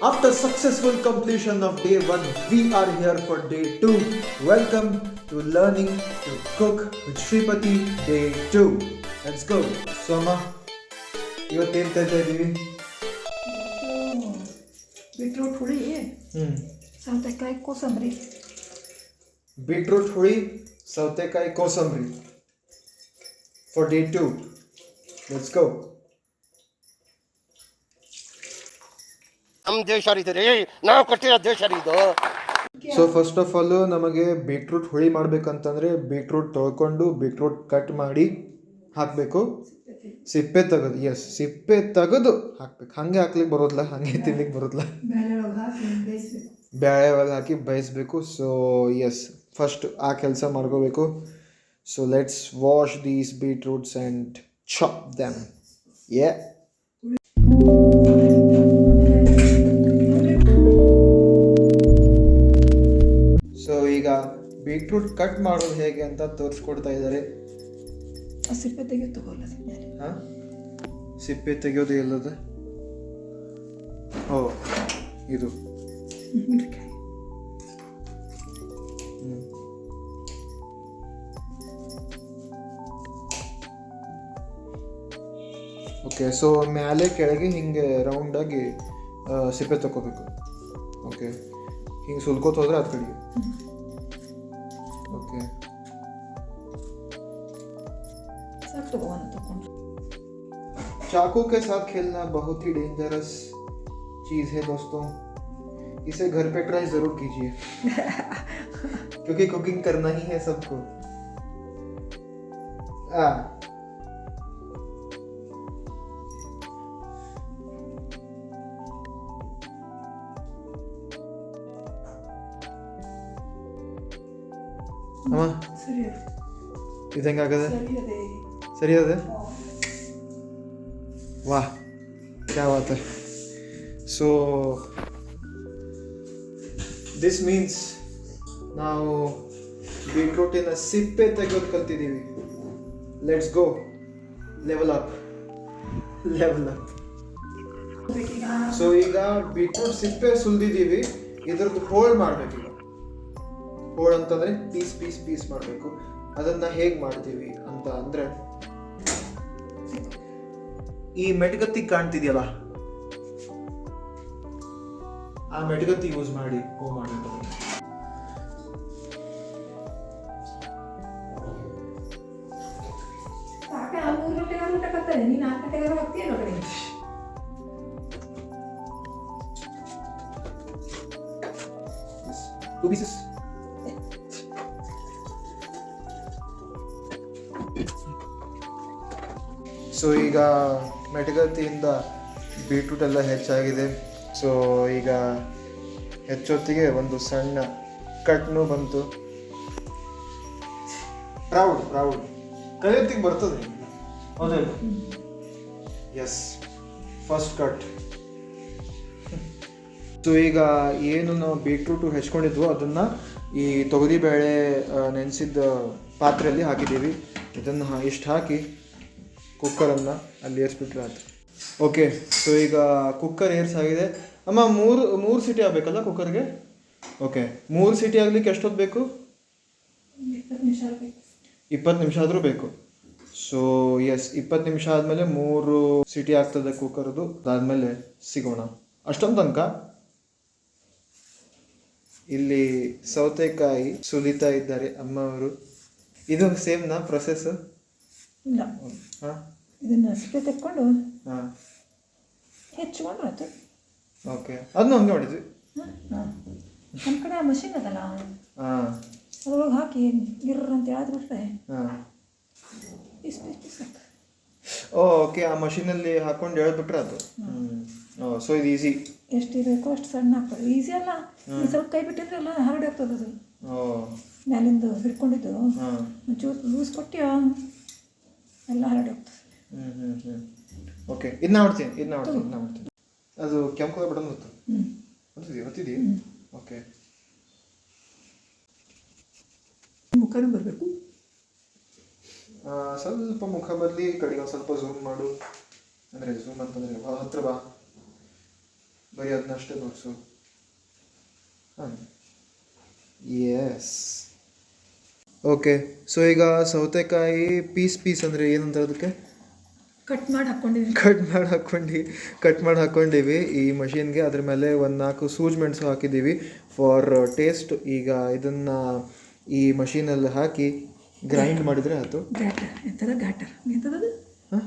After successful completion of day 1, we are here for day 2. Welcome to Learning to Cook with Shripati day 2. Let's go. Soma, ಇವತ್ತೇನು ತರ್ತಾ ಇದ್ದೀವಿ? Beetroot ಹುಳಿ, ಸೌತೆಕಾಯಿ ಕೋಸಂಬರಿ. Beetroot ಹುಳಿ, ಸೌತೆಕಾಯಿ ಕೋಸಂಬರಿ for day 2. Let's go. ನಮ್ಮ ದೇಶ ರೀ ನಾವು ಕಟ್ಟಿರೋ ದೇಶ ಇದು. ಸೊ ಫಸ್ಟ್ ಆಫ್ ಆಲ್ ನಮಗೆ ಬೀಟ್ರೂಟ್ ಹುಳಿ ಮಾಡ್ಬೇಕಂತಂದರೆ ಬೀಟ್ರೂಟ್ ತೊಳ್ಕೊಂಡು ಬೀಟ್ರೂಟ್ ಕಟ್ ಮಾಡಿ ಹಾಕಬೇಕು. ಸಿಪ್ಪೆ ತೆಗೆದು ಸಿಪ್ಪೆ ತೆಗೆದು ಹಾಕ್ಬೇಕು. ಹಾಗೆ ಹಾಕ್ಲಿಕ್ಕೆ ಬರೋದಿಲ್ಲ, ಹಾಗೆ ತಿನ್ಲಿಕ್ಕೆ ಬರೋದಿಲ್ಲ. ಬೇಳೆ ಒಳಗೆ ಹಾಕಿ ಬೇಯಿಸ್ಬೇಕು. ಸೊ ಫಸ್ಟ್ ಆ ಕೆಲಸ ಮಾಡ್ಕೋಬೇಕು. So let's wash these beetroots and chop them. So ಈಗ ಬೀಟ್ರೂಟ್ ಕಟ್ ಮಾಡೋದು ಹೇಗೆ ಅಂತ ತೋರಿಸ್ಕೊಡ್ತಾ ಇದ್ದಾರೆ. ಸಿಪ್ಪೆ ತೆಗೆದು ತಗೋಲ್ಲ. ಹಾಂ, ಸಿಪ್ಪೆ ತೆಗೆಯೋದು ಎಲ್ಲದ? ಓ, ಇದು ಓಕೆ. ಸೊ ಮೇಲೆ ಕೆಳಗೆ ಹಿಂಗೆ ರೌಂಡಾಗಿ ಸಿಪ್ಪೆ ತಗೋಬೇಕು. ಓಕೆ, ಹಿಂಗೆ ಸುಲ್ಕೋತ ಹೋದ್ರೆ ಅದು ಕಡೆಗೆ. ಓಕೆ, चाकू के साथ खेलना बहुत ही डेंजरस चीज़ है दोस्तों. इसे घर पे ट्राई ज़रूर कीजिए क्योंकि कुकिंग करना ही है सबको. ಅಮ್ಮ, ಇದು ಹೆಂಗಾಗದೆ? ಸರಿ ಅದ? ವಾಹ್, ಕ್ಯಾ ಬಾತ್ ಹೈ. ಸೊ ದಿಸ್ ಮೀನ್ಸ್ ನಾವು ಬೀಟ್ರೂಟಿನ ಸಿಪ್ಪೆ ತೆಗೆಯೋದು ಕಲ್ತಿದ್ದೀವಿ. Let's go, level up. So ಈಗ ಬೀಟ್ರೂಟ್ ಸಿಪ್ಪೆ ಸುಲಿದಿದ್ದೀವಿ, ಇದ್ರದ್ದು ಹೋಳ್ ಮಾಡಬೇಕು. ಈಗ ಹೋಳ್ ಅಂತಂದರೆ ಪೀಸ್ ಮಾಡಬೇಕು. ಅದನ್ನು ಹೇಗೆ ಮಾಡ್ತೀವಿ ಅಂತ ಅಂದರೆ, ಈ ಮೆಟಗತ್ತಿ ಕಾಣ್ತಿದೆಯಲ್ಲ, ಆ ಮೆಟಗತ್ತಿ ಯೂಸ್ ಮಾಡಿ ಮಾಡಬೇಕು. Two pieces. ಸೊ ಈಗ ಮೆಟಗತ್ತಿಯಿಂದ ಬೀಟ್ರೂಟ್ ಎಲ್ಲ ಹೆಚ್ಚಾಗಿದೆ. ಸೊ ಈಗ ಹೆಚ್ಚೊತ್ತಿಗೆ ಒಂದು ಸಣ್ಣ ಕಟ್ನು ಬಂತು. ಪ್ರೌಡ್ ಕಲಿಯೊತ್ತಿಗೆ ಬರ್ತದೆ. ಹೌದಲ್ಲ? S, first cut. ಸೊ ಈಗ ಏನು ನಾವು ಬೀಟ್ರೂಟು ಹೆಚ್ಕೊಂಡಿದ್ವೋ ಅದನ್ನು ಈ ತೊಗರಿಬೇಳೆ ನೆನೆಸಿದ್ದ ಪಾತ್ರೆಯಲ್ಲಿ ಹಾಕಿದ್ದೀವಿ. ಇದನ್ನು ಇಷ್ಟು ಹಾಕಿ ಕುಕ್ಕರನ್ನು ಅಲ್ಲಿ ಏರಿಸ್ಬಿಟ್ರೆ ಆಯ್ತು. ಓಕೆ, ಸೊ ಈಗ ಕುಕ್ಕರ್ ಏರ್ಸಾಗಿದೆ. ಅಮ್ಮ, ಮೂರು ಸಿಟಿ ಆಗಬೇಕಲ್ಲ ಕುಕ್ಕರ್ಗೆ? ಓಕೆ, 3 ಸಿಟಿ ಆಗಲಿಕ್ಕೆ ಎಷ್ಟೊತ್ತು ಬೇಕು? 20 ನಿಮಿಷ ಆದರೂ ಬೇಕು. ಸೊ 20 ನಿಮಿಷ ಆದಮೇಲೆ 3 ಸಿಟಿ ಆಗ್ತದೆ ಕುಕ್ಕರ್ದು. ಅದಾದಮೇಲೆ ಸಿಗೋಣ. ಅಷ್ಟೊಂದು ತನಕ ಇಲ್ಲಿ ಸೌತೆಕಾಯಿ ಸುಲಿತಾ ಇದ್ದಾರೆ ಅಮ್ಮವರು. ಇದು ಸೇಮ್ನಾ ಪ್ರೊಸೆಸ್? ಇಲ್ಲ. ಹಾಂ, ಇದನ್ನು ಸಿಪ್ಪೆ ತೆಕ್ಕೊಂಡು ಹಾಂ ಹೆಚ್ಚಿಕೊಂಡು ಆಯ್ತು. ಓಕೆ, ಅದನ್ನು ಹಂಗೆ ಮಾಡಿದ್ವಿ. ನಮ್ಮ ಕಡೆ ಆ ಮಷಿನ್ ಅದಲ್ಲ, ಹಾಂ, ಅದ್ರೊಳಗೆ ಹಾಕಿ ಗಿರ್ರ ಅಂತ ಹೇಳಿದ್ಬಿಟ್ರೆ ಹಾಂ. ಪೀಸ್ ಸಾಕು. ಓಕೆ, ಆ ಮಷೀನಲ್ಲಿ ಹಾಕೊಂಡು ಹೇಳ್ಬಿಟ್ರೆ ಅದು. ಸೊ ಇದು ಈಸಿ. ಎಷ್ಟು ಬೇಕೋ ಅಷ್ಟು ಸಣ್ಣ ಹಾಕ್ಬೋದು. ಈಸಿ ಅಲ್ಲ, ಸ್ವಲ್ಪ ಕೈ ಬಿಟ್ಟಿದ್ರೆ ಎಲ್ಲ ಹರಡಿ ಆಗ್ತದೆ. ಅದು ಮ್ಯಾಲಿಂದು ಹಿಡ್ಕೊಂಡಿದ್ದು ಒಂಚೂರು ಲೂಸ್ ಕೊಟ್ಟು ಎಲ್ಲ ಹರಡಿ ಹೋಗ್ತದೆ. ಓಕೆ, ಇದನ್ನ ಮಾಡ್ತೀನಿ. ಅದು ಕೆಂಪು ಬಟನ್ ಹೊತ್ತಿದ್ದೀವಿ. ಓಕೆ, ಮುಖನೂ ಬರಬೇಕು. ಸ್ವಲ್ಪ ಮುಖ ಬರಲಿ, ಕಡೆಗೆ ಒಂದು ಸ್ವಲ್ಪ ಝೂಮ್ ಮಾಡು. ಅಂದರೆ ಝೂಮ್ ಅಂತಂದರೆ ಹತ್ರ ಬಾ. ಬರೀ ಅದನ್ನಷ್ಟೇ ತೋರಿಸು. ಹಾಂ, ಎಸ್. ಓಕೆ, ಸೊ ಈಗ ಸೌತೆಕಾಯಿ ಪೀಸ್ ಅಂದರೆ ಏನಂತಾರೆ ಅದಕ್ಕೆ? ಕಟ್ ಮಾಡಿ ಹಾಕ್ಕೊಂಡಿದ್ದೀನಿ. ಕಟ್ ಮಾಡಿ ಹಾಕ್ಕೊಂಡಿವಿ ಈ ಮಷೀನ್ಗೆ. ಅದ್ರ ಮೇಲೆ 1-4 ಸೂಜಿ ಮೆಣಸು ಹಾಕಿದ್ದೀವಿ ಫಾರ್ ಟೇಸ್ಟ್. ಈಗ ಇದನ್ನು ಈ ಮಷೀನಲ್ಲಿ ಹಾಕಿ ಗ್ರೈಂಡ್ ಮಾಡಿದರೆ ಆಯಿತು. ಘಾಟರ್ ಎಂಥದ್ದು ಹಾಂ,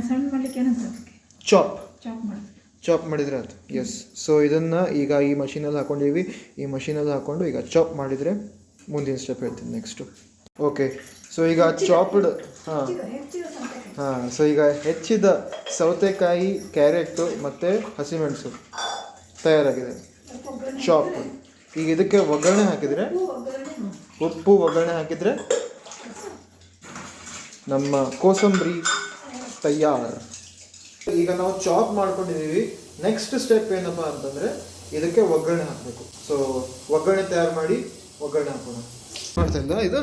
ಸಣ್ಣ ಮಾಡ್ಲಿಕ್ಕೆ ಏನಂತ ಅದಕ್ಕೆ? ಚಾಪ್ ಮಾಡಿದರೆ ಆಯ್ತು. ಎಸ್. ಸೊ ಇದನ್ನು ಈಗ ಈ ಮಷೀನಲ್ಲಿ ಹಾಕ್ಕೊಂಡಿವಿ. ಈ ಮಷೀನಲ್ಲಿ ಹಾಕ್ಕೊಂಡು ಈಗ ಚಾಪ್ ಮಾಡಿದರೆ ಮುಂದಿನ ಸ್ಟೆಪ್ ಹೇಳ್ತೀನಿ ನೆಕ್ಸ್ಟು. ಓಕೆ, ಸೊ ಈಗ ಚಾಪ್ಡ್ ಸೊ ಈಗ ಹೆಚ್ಚಿದ ಸೌತೆಕಾಯಿ, ಕ್ಯಾರೆಟು ಮತ್ತು ಹಸಿಮೆಣಸು ತಯಾರಾಗಿದೆ, ಚಾಪ್. ಈಗ ಇದಕ್ಕೆ ಒಗ್ಗರಣೆ ಹಾಕಿದರೆ, ಉಪ್ಪು ಒಗ್ಗರಣೆ ಹಾಕಿದರೆ ನಮ್ಮ ಕೋಸಂಬರಿ ತಯಾರು. ಈಗ ನಾವು ಚಾಪ್ ಮಾಡ್ಕೊಂಡಿದ್ದೀವಿ. ನೆಕ್ಸ್ಟ್ ಸ್ಟೆಪ್ ಏನಪ್ಪ ಅಂತಂದರೆ ಇದಕ್ಕೆ ಒಗ್ಗರಣೆ ಹಾಕಬೇಕು. ಸೊ ಒಗ್ಗರಣೆ ತಯಾರು ಮಾಡಿ ಒಗ್ಗರಣೆ ಹಾಕೋಣ. ಮಾಡ್ತಿಲ್ಲ ಇದು.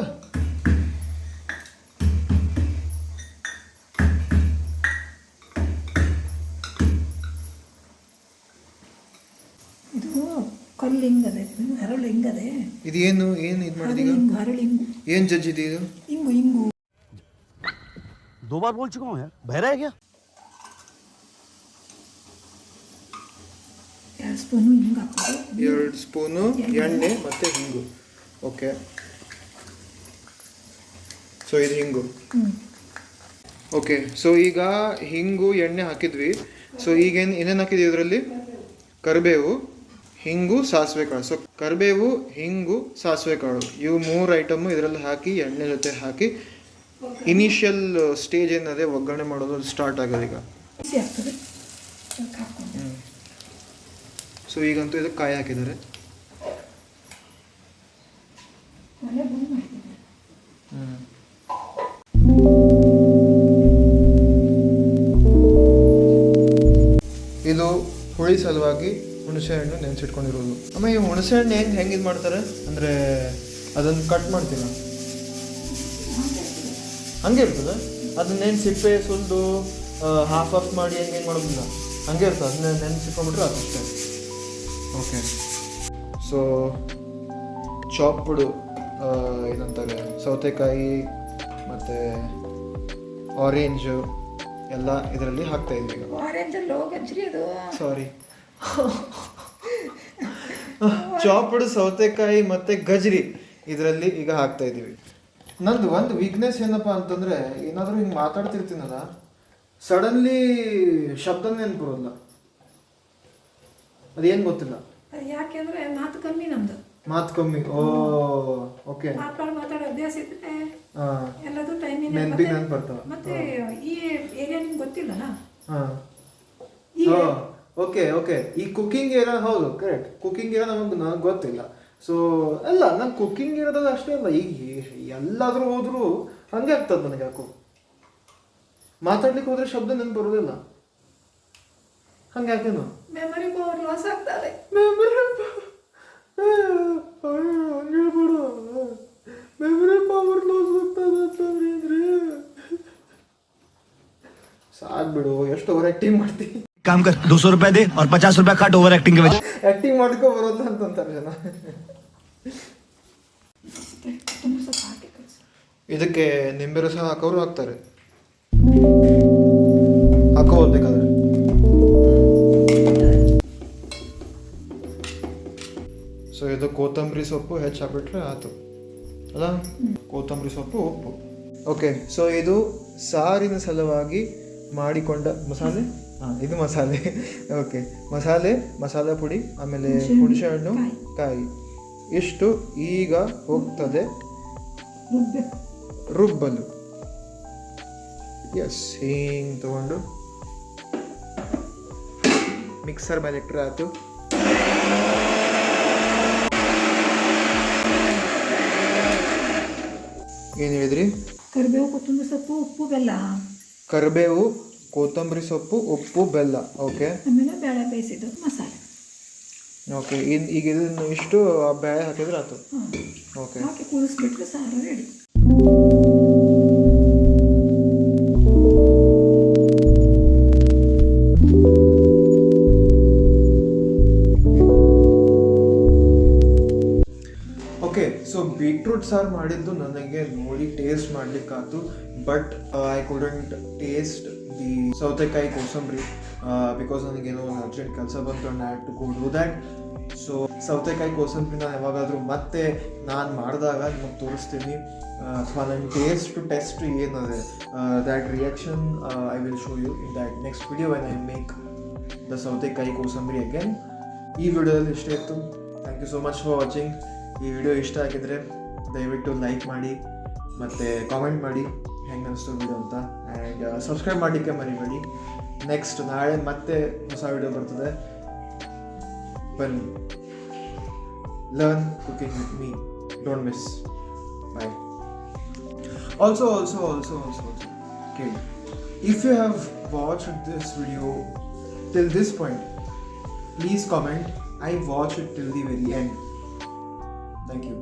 ಇದು ಕಲ್ಲು ಹಿಂಗದೆ, ಹರಳು ಹಿಂಗದೆ. ಇದು ಏನು ಇದು ಮಾಡಿದೀಗ? ಹರಳು ಹಿಂಗು. ಏನು ಜಜ್ಜಿದೆ ಇದು? ಹಿಂಗು 2 बार बोल चुका हूँ यार, बहरा है क्या? 2 ಸ್ಪೂನು ಹಿಂಗೆ ಹಾಕೋದು. 2 ಸ್ಪೂನು ಎಣ್ಣೆ ಮತ್ತು ಹಿಂಗು. ಓಕೆ, ಸೊ ಇದು ಹಿಂಗು. ಓಕೆ, ಸೊ ಈಗ ಹಿಂಗು ಎಣ್ಣೆ ಹಾಕಿದ್ವಿ. ಸೊ ಈಗೇನು ಏನೇನು ಹಾಕಿದ್ವಿ ಇದರಲ್ಲಿ? ಕರಿಬೇವು, ಹಿಂಗು, ಸಾಸಿವೆ ಕಾಳು. ಸೊ ಕರಿಬೇವು, ಹಿಂಗು, ಸಾಸಿವೆ ಕಾಳು ಇವು 3 ಐಟಮು ಇದರಲ್ಲಿ ಹಾಕಿ ಎಣ್ಣೆ ಜೊತೆ ಹಾಕಿ ಇನಿಷಿಯಲ್ ಸ್ಟೇಜ್ ಏನದೆ ಒಗ್ಗರಣೆ ಮಾಡೋದು ಸ್ಟಾರ್ಟ್ ಆಗೋದು ಈಗ. ಸೊ ಈಗಂತೂ ಇದಕ್ಕೆ ಕಾಯಿ ಹಾಕಿದ್ದಾರೆ. ಇದು ಹುಳಿ ಸಲುವಾಗಿ ಹುಣಸೆ ಹಣ್ಣು ನೆನೆಸಿಟ್ಕೊಂಡಿರೋದು. ಆಮೇಲೆ ಈ ಹುಣಸೆ ಹಣ್ಣು ಹೆಂಗೆ ಇದು ಮಾಡ್ತಾರೆ ಅಂದರೆ ಅದನ್ನು ಕಟ್ ಮಾಡ್ತೀವಿ ನಾವು, ಹಂಗೆ ಇರ್ತದೆ. ಅದನ್ನೇನು ಸಿಪ್ಪೆ ಸುಲಿದು ಹಾಫ್ ಮಾಡಿ ಹೆಂಗೆ ಮಾಡೋದಿಲ್ಲ, ಹಂಗೆ ಇರ್ತದೆ. ಅದನ್ನ ನೆನೆಸಿಟ್ಕೊಂಡ್ಬಿಟ್ರೆ ಅದಷ್ಟೇ. ಓಕೆ, ಸೊ ಚಾಪ್ಡ್ ಏನಂತಾರೆ ಸೌತೆಕಾಯಿ ಮತ್ತು ಆರೆಂಜು ಎಲ್ಲ ಇದರಲ್ಲಿ ಹಾಕ್ತಾ ಇದ್ವಿ. ಸಾರಿ, ಚಾಪ್ಡ್ ಸೌತೆಕಾಯಿ ಮತ್ತು ಗಜ್ರಿ ಇದರಲ್ಲಿ ಈಗ ಹಾಕ್ತಾ ಇದ್ದೀವಿ. ನಂದು ಒಂದು ವೀಕ್ನೆಸ್ ಏನಪ್ಪ ಅಂತಂದರೆ, ಏನಾದರೂ ಹಿಂಗೆ ಮಾತಾಡ್ತಿರ್ತೀನಲ್ಲ, ಸಡನ್ಲಿ ಶಬ್ದ ನೆನಪು ಬರೋಲ್ಲ. ಅದೇನು ಗೊತ್ತಿಲ್ಲ ಯಾಕೆಂದ್ರೆ ಮಾತು ಕಮ್ಮಿ ನಮ್ದು. ಓ ಓಕೆ. ಮಾತಾಡೋ ಅಭ್ಯಾಸ ಇದ್ರೆ ಎಲ್ಲದೂ ಟೈಮಿಂಗ್ ನೆನಪಿಗೆ ನೆನಪು ಬರ್ತಾವೆ. ಮತ್ತೆ ಈ ಏರಿಯಾ ನಿಮ್ಗೆ ಗೊತ್ತಿಲ್ಲಲ್ಲ. ಹಾಂ, ಓಕೆ. ಈ ಕುಕ್ಕಿಂಗ್ ಏರಿಯಾ, ಹೌದು ಕರೆಕ್ಟ್. ಕುಕ್ಕಿಂಗ್ ಏರಿಯಾ ನನಗೆ ಗೊತ್ತಿಲ್ಲ. ಸೊ ಅಲ್ಲ, ನಂಗೆ ಕುಕ್ಕಿಂಗ್ ಇರೋದಾಗ ಅಷ್ಟೇ ಅಲ್ಲ, ಈಗ ಎಲ್ಲಾದರೂ ಹೋದರೂ ಹಂಗೆ ಆಗ್ತದೆ ನನಗೆ. ಯಾಕೋ ಮಾತಾಡ್ಲಿಕ್ಕೆ ಹೋದ್ರೆ ಶಬ್ದ ನೆನಪು ಬರೋದಿಲ್ಲ. ಹಂಗೆ ಯಾಕೇನು ಮೆಮೊರಿ ಪವರ್ ಲಾಸ್ ಆಗ್ತದೆ. ಮೆಮೊರಿ ಪವರ್ ಲಾಸ್ ಆಗ್ತದೆ. ಸಾಕ್ ಬಿಡು, ಎಷ್ಟು ಓವರ್ ಆಕ್ಟಿಂಗ್ ಮಾಡ್ತೀವಿ. काम कर 200 रुपए दे और 50 रुपए काट ओवर एक्टिंग के वजह। ಆಕ್ಟಿಂಗ್ ಮಾಡ್ಕೊ ಬರೋಲ್ಲ ಅಂತಂತಾರೆ ಜನ. ಇದಕ್ಕೆ ನಿಂಬೆ ರಸ ಹಾಕೋರು ಹಾಕ್ತಾರೆ, ಹಾಕೋಬೋದು ಬೇಕಾದ್ರೆ. ಸೊ ಇದು ಕೊತ್ತಂಬರಿ ಸೊಪ್ಪು ಹೆಚ್ಚು ಹಾಕ್ಬಿಟ್ರೆ ಆಯ್ತು ಅಲ್ಲ. ಕೊತ್ತಂಬರಿ ಸೊಪ್ಪು, ಉಪ್ಪು. ಓಕೆ, ಸೊ ಇದು ಸಾರಿನ ಸಲುವಾಗಿ ಮಾಡಿಕೊಂಡ ಮಸಾಲೆ. ಇದು ಮಸಾಲೆ. ಓಕೆ, ಮಸಾಲೆ ಪುಡಿ, ಆಮೇಲೆ ಹುಣಸೆ ಹಣ್ಣು, ಕಾಯಿ, ಇಷ್ಟು ಈಗ ಹೋಗ್ತದೆ ರುಬ್ಬಲು. ಎಸ್, ಹಿಂಗೆ ತಗೊಂಡು ಮಿಕ್ಸರ್ ಮೇಲೆ ಇಟ್ಟರೆ ಆಯ್ತು. ಏನು ಹೇಳಿದ್ರಿ? ಕರಿಬೇವು, ಕೊತ್ತಂಬರಿ ಸೊಪ್ಪು, ಉಪ್ಪು, ಬೆಲ್ಲ. ಕರಿಬೇವು, ಕೊತ್ತಂಬರಿ ಸೊಪ್ಪು, ಉಪ್ಪು, ಬೆಲ್ಲ. ಓಕೆ, ಆಮೇಲೆ ಬೇಳೆ ಬೇಯಿಸಿದ್ದು ಮಸಾಲೆ. ಓಕೆ, ಈಗ ಇದನ್ನು ಇಷ್ಟು ಬೇಳೆ ಹಾಕಿದ್ರೆ ಆಯ್ತು. ಓಕೆ, ಹಾಕಿ ಕುದಿಸ್ಬಿಟ್ರೆ ಸಾರು ರೆಡಿ. ಬೀಟ್ರೂಟ್ ಸಾರು ಮಾಡಿದ್ದು ನನಗೆ ನೋಡಿ ಟೇಸ್ಟ್ ಮಾಡ್ಲಿಕ್ಕಾಯ್ತು, but I couldn't taste the sautekayi kosambari because ನನಗೇನೋ ಒಂದು ಅರ್ಜೆಂಟ್ ಕೆಲಸ ಬಂತು and I had to go do that. So ಸೌತೆಕಾಯಿ ಕೋಸಂಬರಿ ನಾನು ಯಾವಾಗಾದರೂ ಮತ್ತೆ ನಾನು ಮಾಡಿದಾಗ ನಿಮಗೆ ತೋರಿಸ್ತೀನಿ, ಅಥವಾ ನನ್ನ ಟೆಸ್ಟ್ ಏನಿದೆ that reaction I will show you in that next video when I make the southekai kosambari again. ಈ ವಿಡಿಯೋದಲ್ಲಿ ಇಷ್ಟೇ ಇತ್ತು. Thank you so much for watching. ಈ ವಿಡಿಯೋ ಇಷ್ಟ ಆಗಿದ್ರೆ ದಯವಿಟ್ಟು ಲೈಕ್ ಮಾಡಿ ಮತ್ತು ಕಾಮೆಂಟ್ ಮಾಡಿ ಹೆಂಗೆ ಅನಿಸ್ತು ವಿಡಿಯೋ ಅಂತ, ಆ್ಯಂಡ್ ಸಬ್ಸ್ಕ್ರೈಬ್ ಮಾಡಲಿಕ್ಕೆ ಮರಿಬೇಡಿ. ನೆಕ್ಸ್ಟ್ ನಾಳೆ ಮತ್ತೆ ಹೊಸ ವಿಡಿಯೋ ಬರ್ತದೆ. ಬನ್ನಿ, learn cooking with me, don't miss. Bye. Also, okay, if you have watched this video till this point, please comment, I watched it till the very end. Thank you.